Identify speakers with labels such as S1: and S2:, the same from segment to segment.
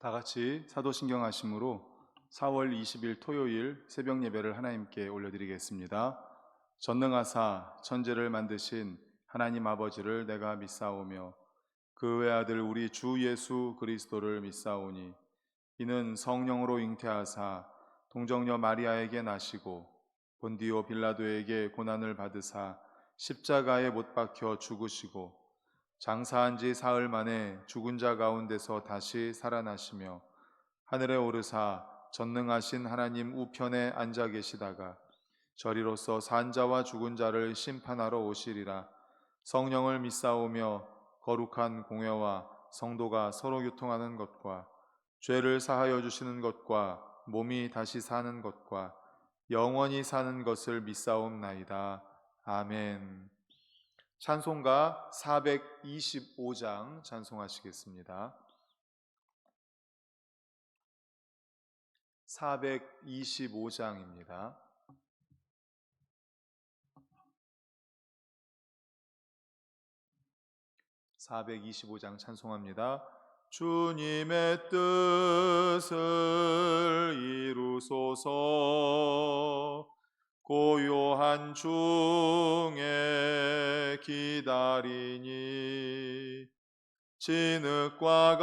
S1: 다 같이 사도신경 하심으로 4월 20일 토요일 새벽 예배를 하나님께 올려드리겠습니다. 전능하사 천지를 만드신 하나님 아버지를 내가 믿사오며 그 외아들 우리 주 예수 그리스도를 믿사오니 이는 성령으로 잉태하사 동정녀 마리아에게 나시고 본디오 빌라도에게 고난을 받으사 십자가에 못 박혀 죽으시고 장사한 지 사흘 만에 죽은 자 가운데서 다시 살아나시며 하늘에 오르사 전능하신 하나님 우편에 앉아 계시다가 저리로서 산 자와 죽은 자를 심판하러 오시리라. 성령을 믿사오며 거룩한 공회와 성도가 서로 교통하는 것과 죄를 사하여 주시는 것과 몸이 다시 사는 것과 영원히 사는 것을 믿사옵나이다. 아멘. 찬송가 425장 찬송하시겠습니다. 425장입니다. (425장) 찬송합니다. 주님의 뜻을 이루소서. 고요한 중에 기다리니 진흙과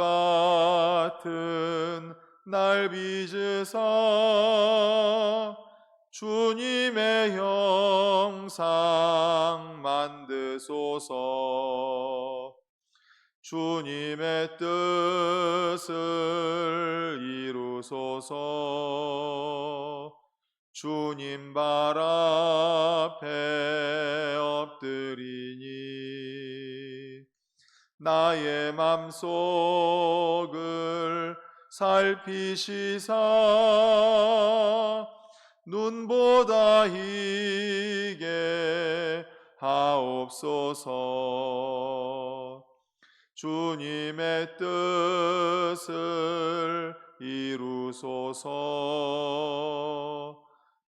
S1: 같은 날 빚으사 주님의 형상 만드소서. 주님의 뜻을 이루소서. 주님 발 앞에 엎드리니 나의 맘속을 살피시사 눈보다 희게 하옵소서. 주님의 뜻을 이루소서.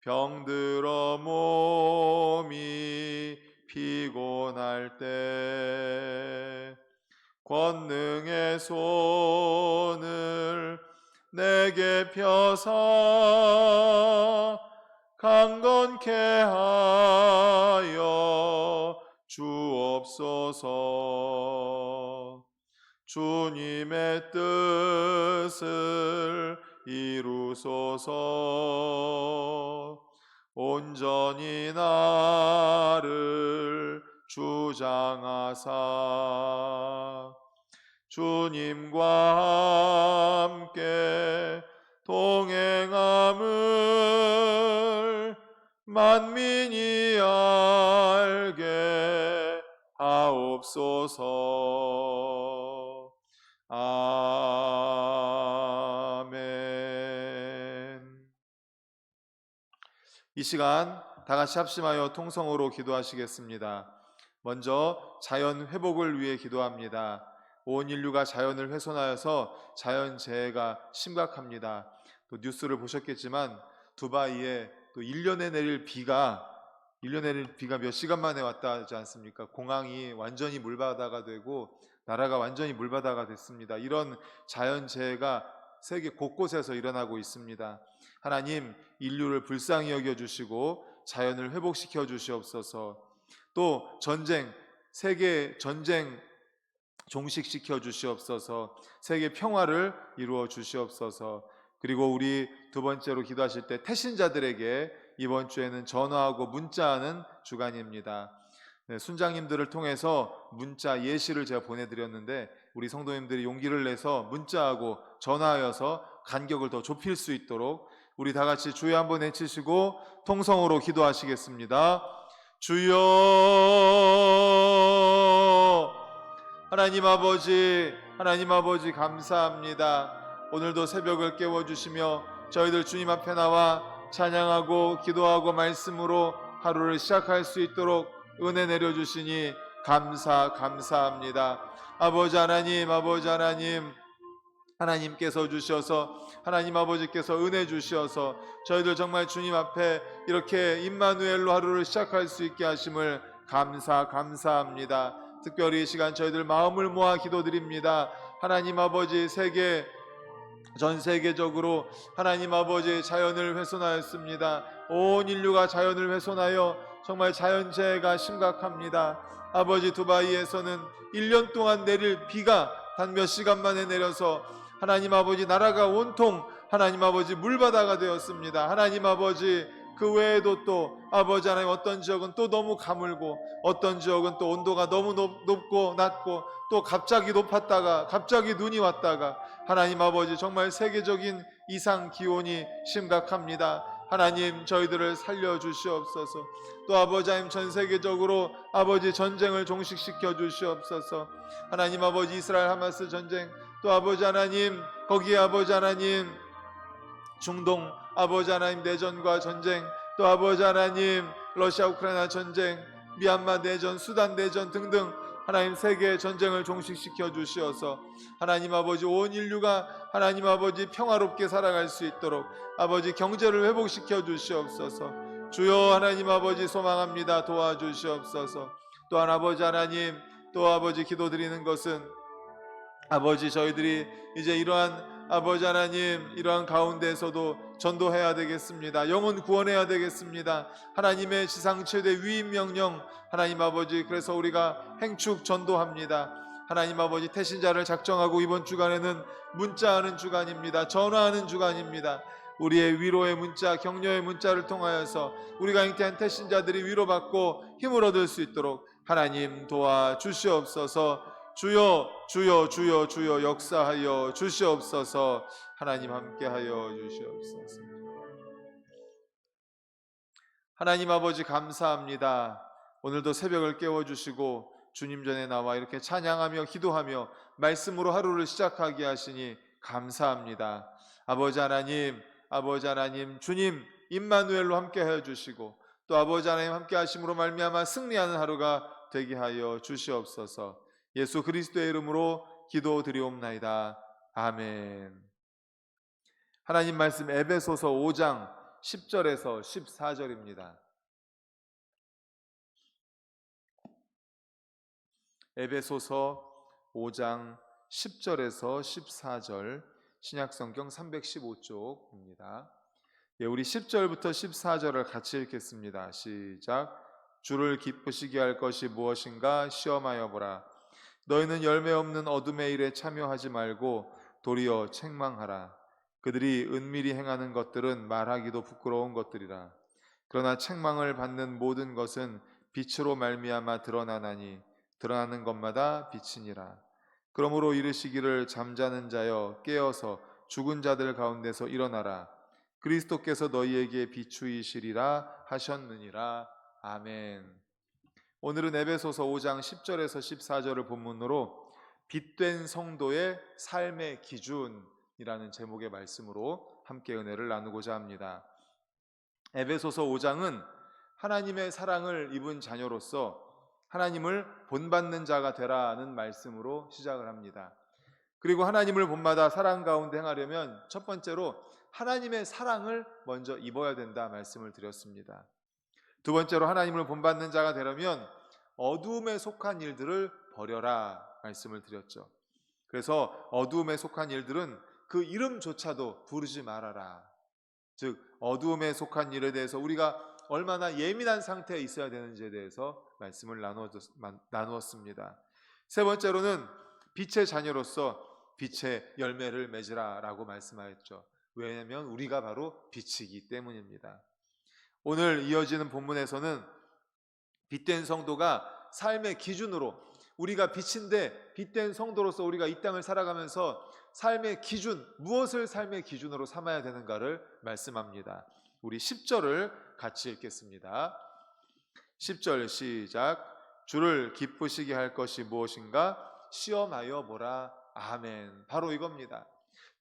S1: 병들어 몸이 피곤할 때 권능의 손을 내게 펴사 강건케 하여 주옵소서. 주님의 뜻을 이루소서. 온전히 나를 주장하사 주님과 함께 동행함을 만민이 알게 하옵소서. 아멘. 이 시간 다 같이 합심하여 통성으로 기도하시겠습니다. 먼저 자연 회복을 위해 기도합니다. 온 인류가 자연을 훼손하여서 자연재해가 심각합니다. 또 뉴스를 보셨겠지만 두바이에 또 1년에 내릴 비가 몇 시간 만에 왔다 하지 않습니까? 공항이 완전히 물바다가 되고 나라가 완전히 물바다가 됐습니다. 이런 자연재해가 세계 곳곳에서 일어나고 있습니다. 하나님, 인류를 불쌍히 여겨주시고 자연을 회복시켜 주시옵소서. 또 세계 전쟁 종식시켜 주시옵소서. 세계 평화를 이루어 주시옵소서. 그리고 우리 두 번째로 기도하실 때 태신자들에게 이번 주에는 전화하고 문자하는 주간입니다. 순장님들을 통해서 문자 예시를 제가 보내드렸는데 우리 성도님들이 용기를 내서 문자하고 전화하여서 간격을 더 좁힐 수 있도록 우리 다 같이 주여 한번 외치시고 통성으로 기도하시겠습니다. 주여. 하나님 아버지 감사합니다. 오늘도 새벽을 깨워주시며 저희들 주님 앞에 나와 찬양하고 기도하고 말씀으로 하루를 시작할 수 있도록 은혜 내려주시니 감사합니다. 아버지 하나님 하나님께서 주셔서 하나님 아버지께서 은혜 주셔서 저희들 정말 주님 앞에 이렇게 임마누엘로 하루를 시작할 수 있게 하심을 감사합니다. 특별히 이 시간 저희들 마음을 모아 기도드립니다. 하나님 아버지 세계 전 세계적으로 하나님 아버지 자연을 훼손하였습니다. 온 인류가 자연을 훼손하여 정말 자연재해가 심각합니다. 아버지, 두바이에서는 1년 동안 내릴 비가 단 몇 시간 만에 내려서 하나님 아버지 나라가 온통 하나님 아버지 물바다가 되었습니다. 하나님 아버지, 그 외에도 또 아버지 하나님, 어떤 지역은 또 너무 가물고 어떤 지역은 또 온도가 너무 높고 낮고 또 갑자기 높았다가 갑자기 눈이 왔다가 하나님 아버지, 정말 세계적인 이상 기온이 심각합니다. 하나님, 저희들을 살려주시옵소서. 또 아버지 하나님, 전 세계적으로 아버지 전쟁을 종식시켜 주시옵소서. 하나님 아버지, 이스라엘 하마스 전쟁, 또 아버지 하나님, 거기에 아버지 하나님 중동 아버지 하나님 내전과 전쟁, 또 아버지 하나님 러시아 우크라이나 전쟁, 미얀마 내전, 수단 내전 등등 하나님 세계 전쟁을 종식시켜 주시어서 하나님 아버지, 온 인류가 하나님 아버지 평화롭게 살아갈 수 있도록 아버지 경제를 회복시켜 주시옵소서. 주여 하나님 아버지, 소망합니다. 도와주시옵소서. 또한 아버지 하나님, 또 아버지 기도드리는 것은 아버지, 저희들이 이제 이러한 아버지 하나님, 이러한 가운데에서도 전도해야 되겠습니다. 영혼 구원해야 되겠습니다. 하나님의 지상 최대 위임 명령, 하나님 아버지, 그래서 우리가 행축 전도합니다. 하나님 아버지, 태신자를 작정하고 이번 주간에는 문자하는 주간입니다. 전화하는 주간입니다. 우리의 위로의 문자, 격려의 문자를 통하여서 우리가 잉태한 태신자들이 위로받고 힘을 얻을 수 있도록 하나님 도와주시옵소서. 주여 주여 주여 주여 역사하여 주시옵소서. 하나님 함께하여 주시옵소서. 하나님 아버지, 감사합니다. 오늘도 새벽을 깨워주시고 주님 전에 나와 이렇게 찬양하며 기도하며 말씀으로 하루를 시작하게 하시니 감사합니다. 아버지 하나님, 주님 임마누엘로 함께하여 주시고 또 아버지 하나님 함께 하심으로 말미암아 승리하는 하루가 되게 하여 주시옵소서. 예수 그리스도의 이름으로 기도드리옵나이다. 아멘. 하나님 말씀 에베소서 5장 10절에서 14절입니다. 에베소서 5장 10절에서 14절, 신약성경 315쪽입니다. 우리 10절부터 14절을 같이 읽겠습니다. 시작. 주를 기쁘시게 할 것이 무엇인가 시험하여 보라. 너희는 열매 없는 어둠의 일에 참여하지 말고 도리어 책망하라. 그들이 은밀히 행하는 것들은 말하기도 부끄러운 것들이라. 그러나 책망을 받는 모든 것은 빛으로 말미암아 드러나나니 드러나는 것마다 빛이니라. 그러므로 이르시기를 잠자는 자여 깨어서 죽은 자들 가운데서 일어나라. 그리스도께서 너희에게 비추이시리라 하셨느니라. 아멘. 오늘은 에베소서 5장 10절에서 14절을 본문으로 빛된 성도의 삶의 기준이라는 제목의 말씀으로 함께 은혜를 나누고자 합니다. 에베소서 5장은 하나님의 사랑을 입은 자녀로서 하나님을 본받는 자가 되라는 말씀으로 시작을 합니다. 그리고 하나님을 본받아 사랑 가운데 행하려면 첫 번째로 하나님의 사랑을 먼저 입어야 된다 말씀을 드렸습니다. 두 번째로 하나님을 본받는 자가 되려면 어두움에 속한 일들을 버려라 말씀을 드렸죠. 그래서 어두움에 속한 일들은 그 이름조차도 부르지 말아라. 즉 어두움에 속한 일에 대해서 우리가 얼마나 예민한 상태에 있어야 되는지에 대해서 말씀을 나누었습니다. 세 번째로는 빛의 자녀로서 빛의 열매를 맺으라 라고 말씀하였죠. 왜냐하면 우리가 바로 빛이기 때문입니다. 오늘 이어지는 본문에서는 빛된 성도가 삶의 기준으로, 우리가 빛인데 빛된 성도로서 우리가 이 땅을 살아가면서 삶의 기준, 무엇을 삶의 기준으로 삼아야 되는가를 말씀합니다. 우리 10절을 같이 읽겠습니다. 10절 시작. 주를 기쁘시게 할 것이 무엇인가 시험하여 보라. 아멘. 바로 이겁니다.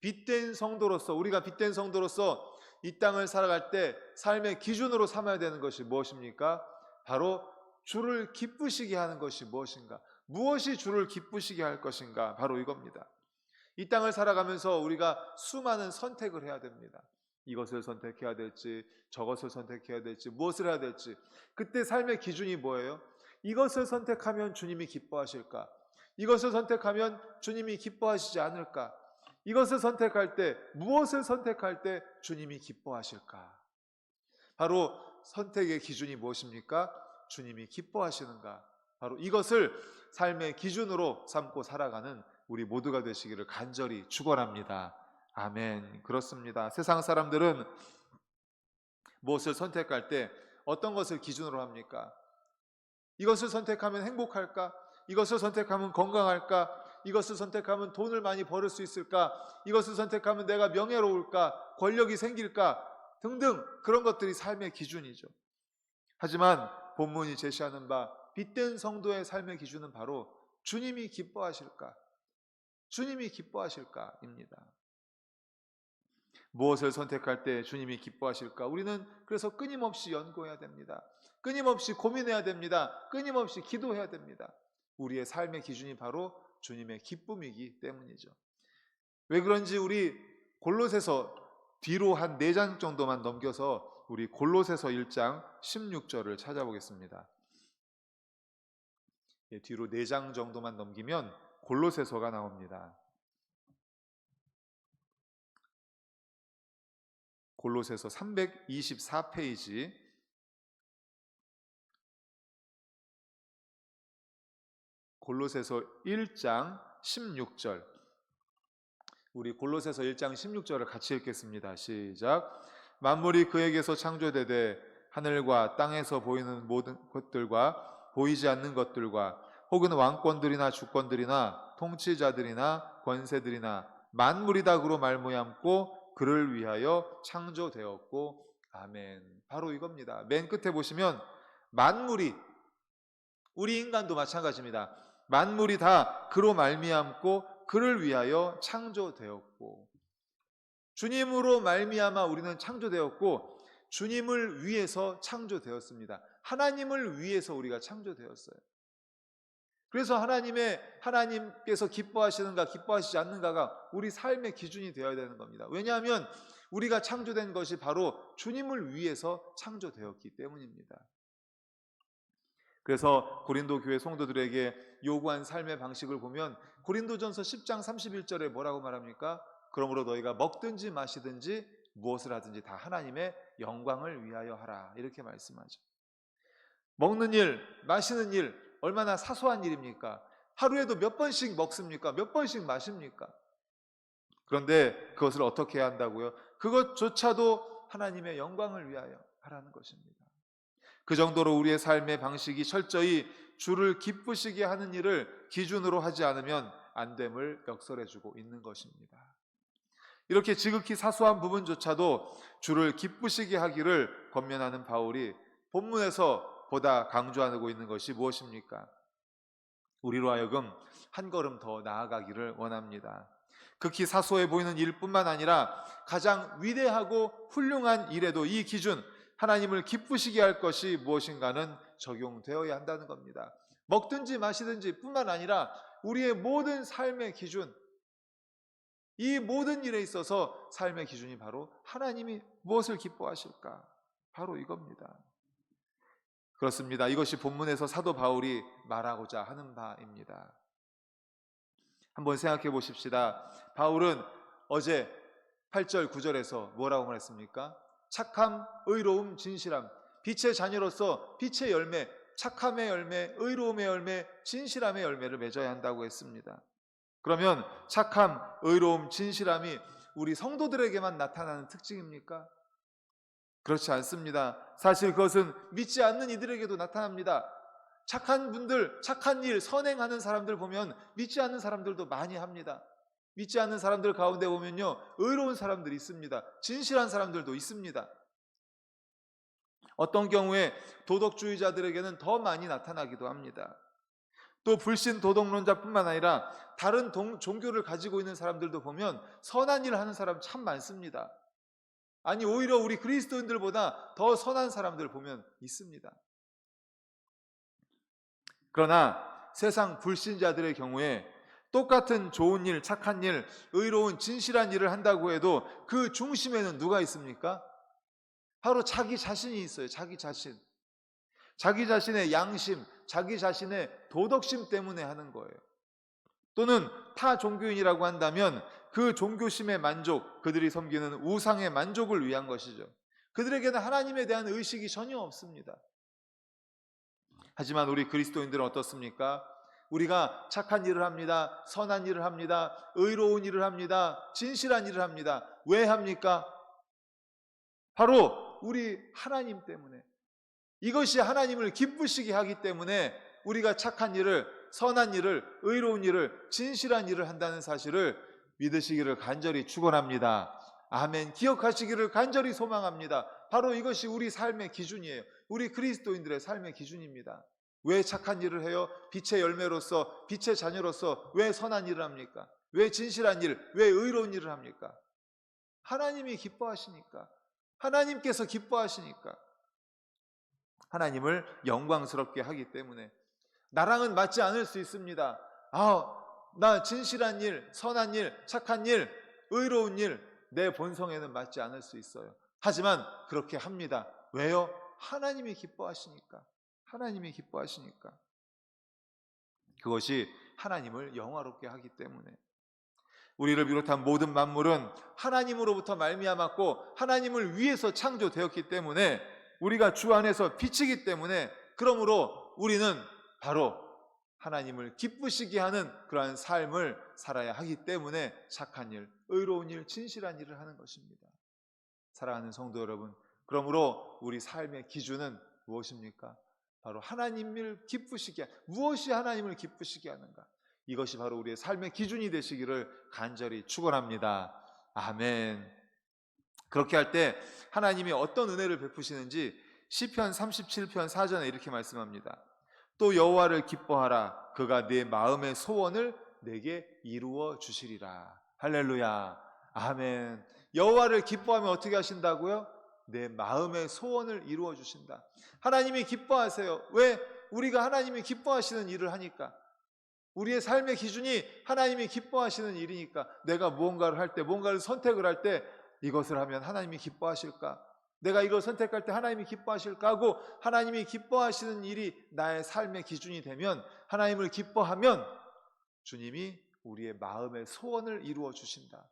S1: 빛된 성도로서, 우리가 빛된 성도로서 이 땅을 살아갈 때 삶의 기준으로 삼아야 되는 것이 무엇입니까? 바로 주를 기쁘시게 하는 것이 무엇인가? 무엇이 주를 기쁘시게 할 것인가? 바로 이겁니다. 이 땅을 살아가면서 우리가 수많은 선택을 해야 됩니다. 이것을 선택해야 될지, 저것을 선택해야 될지, 무엇을 해야 될지. 그때 삶의 기준이 뭐예요? 이것을 선택하면 주님이 기뻐하실까? 이것을 선택하면 주님이 기뻐하시지 않을까? 이것을 선택할 때, 무엇을 선택할 때 주님이 기뻐하실까? 바로 선택의 기준이 무엇입니까? 주님이 기뻐하시는가? 바로 이것을 삶의 기준으로 삼고 살아가는 우리 모두가 되시기를 간절히 축원합니다. 아멘. 그렇습니다. 세상 사람들은 무엇을 선택할 때 어떤 것을 기준으로 합니까? 이것을 선택하면 행복할까? 이것을 선택하면 건강할까? 이것을 선택하면 돈을 많이 벌을 수 있을까? 이것을 선택하면 내가 명예로울까? 권력이 생길까? 등등 그런 것들이 삶의 기준이죠. 하지만 본문이 제시하는 바 빛된 성도의 삶의 기준은 바로 주님이 기뻐하실까? 주님이 기뻐하실까입니다. 무엇을 선택할 때 주님이 기뻐하실까? 우리는 그래서 끊임없이 연구해야 됩니다. 끊임없이 고민해야 됩니다. 끊임없이 기도해야 됩니다. 우리의 삶의 기준이 바로 주님의 기쁨이기 때문이죠. 왜 그런지 우리 골로새서 뒤로 한 4장 정도만 넘겨서 우리 골로새서 1장 16절을 찾아보겠습니다. 뒤로 4장 정도만 넘기면 골로새서가 나옵니다. 골로새서 324페이지 골로새서 1장 16절 우리 골로새서 1장 16절을 같이 읽겠습니다. 시작. 만물이 그에게서 창조되되 하늘과 땅에서 보이는 모든 것들과 보이지 않는 것들과 혹은 왕권들이나 주권들이나 통치자들이나 권세들이나 만물이 다 그로 말미암고 그를 위하여 창조되었고 아멘. 바로 이겁니다. 맨 끝에 보시면 만물이, 우리 인간도 마찬가지입니다. 만물이 다 그로 말미암고 그를 위하여 창조되었고, 주님으로 말미암아 우리는 창조되었고 주님을 위해서 창조되었습니다. 하나님을 위해서 우리가 창조되었어요. 그래서 하나님께서 기뻐하시는가 기뻐하시지 않는가가 우리 삶의 기준이 되어야 되는 겁니다. 왜냐하면 우리가 창조된 것이 바로 주님을 위해서 창조되었기 때문입니다. 그래서 고린도 교회 성도들에게 요구한 삶의 방식을 보면 고린도전서 10장 31절에 뭐라고 말합니까? 그러므로 너희가 먹든지 마시든지 무엇을 하든지 다 하나님의 영광을 위하여 하라, 이렇게 말씀하죠. 먹는 일, 마시는 일 얼마나 사소한 일입니까? 하루에도 몇 번씩 먹습니까? 몇 번씩 마십니까? 그런데 그것을 어떻게 해야 한다고요? 그것조차도 하나님의 영광을 위하여 하라는 것입니다. 그 정도로 우리의 삶의 방식이 철저히 주를 기쁘시게 하는 일을 기준으로 하지 않으면 안 됨을 역설해주고 있는 것입니다. 이렇게 지극히 사소한 부분조차도 주를 기쁘시게 하기를 권면하는 바울이 본문에서 보다 강조하고 있는 것이 무엇입니까? 우리로 하여금 한 걸음 더 나아가기를 원합니다. 극히 사소해 보이는 일뿐만 아니라 가장 위대하고 훌륭한 일에도 이 기준, 하나님을 기쁘시게 할 것이 무엇인가는 적용되어야 한다는 겁니다. 먹든지 마시든지 뿐만 아니라 우리의 모든 삶의 기준, 이 모든 일에 있어서 삶의 기준이 바로 하나님이 무엇을 기뻐하실까? 바로 이겁니다. 그렇습니다. 이것이 본문에서 사도 바울이 말하고자 하는 바입니다. 한번 생각해 보십시다. 바울은 어제 8절 9절에서 뭐라고 말했습니까? 착함, 의로움, 진실함, 빛의 자녀로서 빛의 열매, 착함의 열매, 의로움의 열매, 진실함의 열매를 맺어야 한다고 했습니다. 그러면 착함, 의로움, 진실함이 우리 성도들에게만 나타나는 특징입니까? 그렇지 않습니다. 사실 그것은 믿지 않는 이들에게도 나타납니다. 착한 분들, 착한 일, 선행하는 사람들 보면 믿지 않는 사람들도 많이 합니다. 믿지 않는 사람들 가운데 보면요, 의로운 사람들이 있습니다. 진실한 사람들도 있습니다. 어떤 경우에 도덕주의자들에게는 더 많이 나타나기도 합니다. 또 불신 도덕론자뿐만 아니라 다른 종교를 가지고 있는 사람들도 보면 선한 일을 하는 사람 참 많습니다. 아니, 오히려 우리 그리스도인들보다 더 선한 사람들 보면 있습니다. 그러나 세상 불신자들의 경우에 똑같은 좋은 일, 착한 일, 의로운 진실한 일을 한다고 해도 그 중심에는 누가 있습니까? 바로 자기 자신이 있어요. 자기 자신. 자기 자신의 양심, 자기 자신의 도덕심 때문에 하는 거예요. 또는 타 종교인이라고 한다면 그 종교심의 만족, 그들이 섬기는 우상의 만족을 위한 것이죠. 그들에게는 하나님에 대한 의식이 전혀 없습니다. 하지만 우리 그리스도인들은 어떻습니까? 우리가 착한 일을 합니다. 선한 일을 합니다. 의로운 일을 합니다. 진실한 일을 합니다. 왜 합니까? 바로 우리 하나님 때문에, 이것이 하나님을 기쁘시게 하기 때문에 우리가 착한 일을, 선한 일을, 의로운 일을, 진실한 일을 한다는 사실을 믿으시기를 간절히 축원합니다. 아멘. 기억하시기를 간절히 소망합니다. 바로 이것이 우리 삶의 기준이에요. 우리 그리스도인들의 삶의 기준입니다. 왜 착한 일을 해요? 빛의 열매로서, 빛의 자녀로서 왜 선한 일을 합니까? 왜 진실한 일, 왜 의로운 일을 합니까? 하나님이 기뻐하시니까, 하나님께서 기뻐하시니까, 하나님을 영광스럽게 하기 때문에. 나랑은 맞지 않을 수 있습니다. 나 진실한 일, 선한 일, 착한 일, 의로운 일, 내 본성에는 맞지 않을 수 있어요. 하지만 그렇게 합니다. 왜요? 하나님이 기뻐하시니까. 하나님이 기뻐하시니까. 그것이 하나님을 영화롭게 하기 때문에. 우리를 비롯한 모든 만물은 하나님으로부터 말미암았고 하나님을 위해서 창조되었기 때문에, 우리가 주 안에서 빛이기 때문에, 그러므로 우리는 바로 하나님을 기쁘시게 하는 그러한 삶을 살아야 하기 때문에 착한 일, 의로운 일, 진실한 일을 하는 것입니다. 사랑하는 성도 여러분, 그러므로 우리 삶의 기준은 무엇입니까? 바로 하나님을 기쁘시게, 무엇이 하나님을 기쁘시게 하는가? 이것이 바로 우리의 삶의 기준이 되시기를 간절히 축원합니다. 아멘. 그렇게 할 때 하나님이 어떤 은혜를 베푸시는지 시편 37편 4절에 이렇게 말씀합니다. 또 여호와를 기뻐하라. 그가 내 마음의 소원을 내게 이루어 주시리라. 할렐루야. 아멘. 여호와를 기뻐하면 어떻게 하신다고요? 내 마음의 소원을 이루어 주신다. 하나님이 기뻐하세요. 왜? 우리가 하나님이 기뻐하시는 일을 하니까. 우리의 삶의 기준이 하나님이 기뻐하시는 일이니까. 내가 무언가를 할 때, 뭔가를 선택을 할 때, 이것을 하면 하나님이 기뻐하실까? 내가 이걸 선택할 때 하나님이 기뻐하실까 하고, 하나님이 기뻐하시는 일이 나의 삶의 기준이 되면, 하나님을 기뻐하면 주님이 우리의 마음의 소원을 이루어 주신다.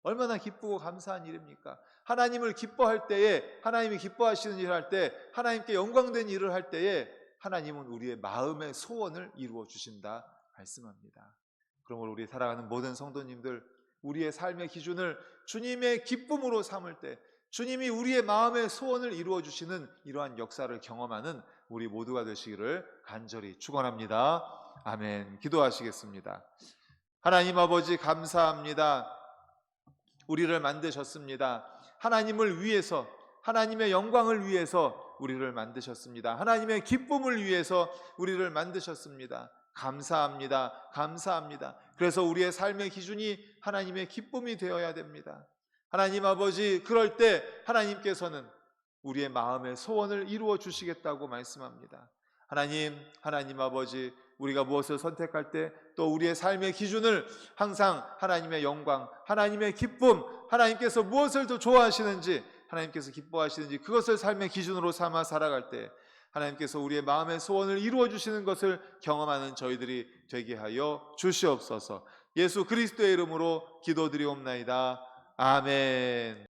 S1: 얼마나 기쁘고 감사한 일입니까? 하나님을 기뻐할 때에, 하나님이 기뻐하시는 일을 할 때, 하나님께 영광된 일을 할 때에 하나님은 우리의 마음의 소원을 이루어 주신다 말씀합니다. 그러므로 우리 사랑하는 모든 성도님들, 우리의 삶의 기준을 주님의 기쁨으로 삼을 때 주님이 우리의 마음의 소원을 이루어 주시는 이러한 역사를 경험하는 우리 모두가 되시기를 간절히 축원합니다. 아멘. 기도하시겠습니다. 하나님 아버지, 감사합니다. 우리를 만드셨습니다. 하나님을 위해서, 하나님의 영광을 위해서 우리를 만드셨습니다. 하나님의 기쁨을 위해서 우리를 만드셨습니다. 감사합니다. 감사합니다. 그래서 우리의 삶의 기준이 하나님의 기쁨이 되어야 됩니다. 하나님 아버지, 그럴 때 하나님께서는 우리의 마음의 소원을 이루어 주시겠다고 말씀합니다. 하나님 아버지, 우리가 무엇을 선택할 때 또 우리의 삶의 기준을 항상 하나님의 영광, 하나님의 기쁨, 하나님께서 무엇을 더 좋아하시는지, 하나님께서 기뻐하시는지 그것을 삶의 기준으로 삼아 살아갈 때 하나님께서 우리의 마음의 소원을 이루어 주시는 것을 경험하는 저희들이 되게 하여 주시옵소서. 예수 그리스도의 이름으로 기도드리옵나이다. 아멘.